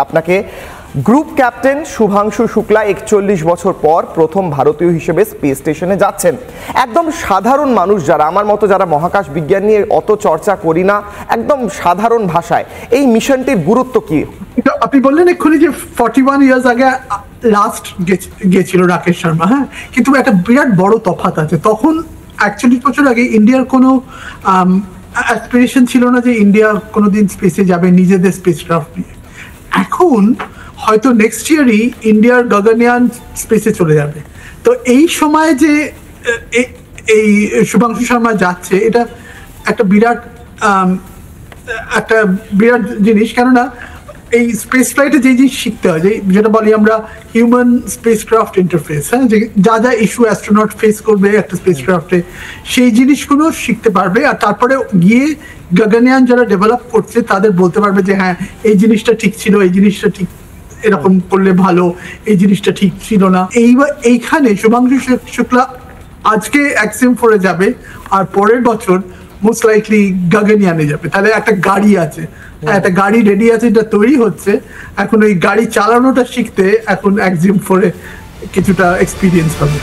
আপনাকে group captain Shubhanshu Shukla 41 বছর পর প্রথম ভারতীয় হিসেবে স্পেস স্টেশনে যাচ্ছেন। একদম সাধারণ মানুষ যারা আমার মতো, যারা মহাকাশ বিজ্ঞান নিয়ে অত চর্চা করি না, একদম সাধারণ ভাষায় এই মিশনটির গুরুত্ব কি? আপনি বললেন এক্ষুনি যে 41 ইয়ার্স আগে লাস্ট গেছিল রাকেশ শর্মা, হ্যাঁ, কিন্তু একটা বিরাট বড় তফাৎ আছে। তখন 41 বছর আগে ইন্ডিয়ার কোনো অ্যাসপিরেশন ছিল না যে ইন্ডিয়া কোনোদিন স্পেসে যাবে নিজেদের স্পেসক্রাফট নিয়ে। এখন হয়তো নেক্সট ইয়ারই ইন্ডিয়ার গগনয়ান স্পেসে চলে যাবে। তো এই সময় যে এই শুভাংশু শর্মা যাচ্ছে, এটা একটা বিরাট জিনিস। কেননা এই স্পেস ফ্লাইটে যে জিনিস শিখতে হয়, যেটা বলি আমরা হিউম্যান স্পেসক্রাফট ইন্টারফেস, হ্যাঁ, যে যা যা ইস্যু অ্যাস্ট্রোনট ফেস করবে একটা স্পেসক্রাফটে, সেই জিনিসগুলো শিখতে পারবে। আর তারপরে গিয়ে গগনয়ান যারা ডেভেলপ করছে তাদের বলতে পারবে যে হ্যাঁ, এই জিনিসটা ঠিক ছিল, এই জিনিসটা ঠিক, এরকম করলে ভালো, এই জিনিসটা ঠিক ছিল না। এইখানে শুভাংশু শুক্লা আজকে অ্যাক্সিম 4-এ যাবে, আর পরের বছর মোস্ট লাইকলি গগনয়ানে যাবে। তাহলে একটা গাড়ি আছে, একটা গাড়ি রেডি আছে, এটা তৈরি হচ্ছে। এখন ওই গাড়ি চালানোটা শিখতে এখন অ্যাক্সিম 4-এ কিছুটা এক্সপিরিয়েন্স হবে।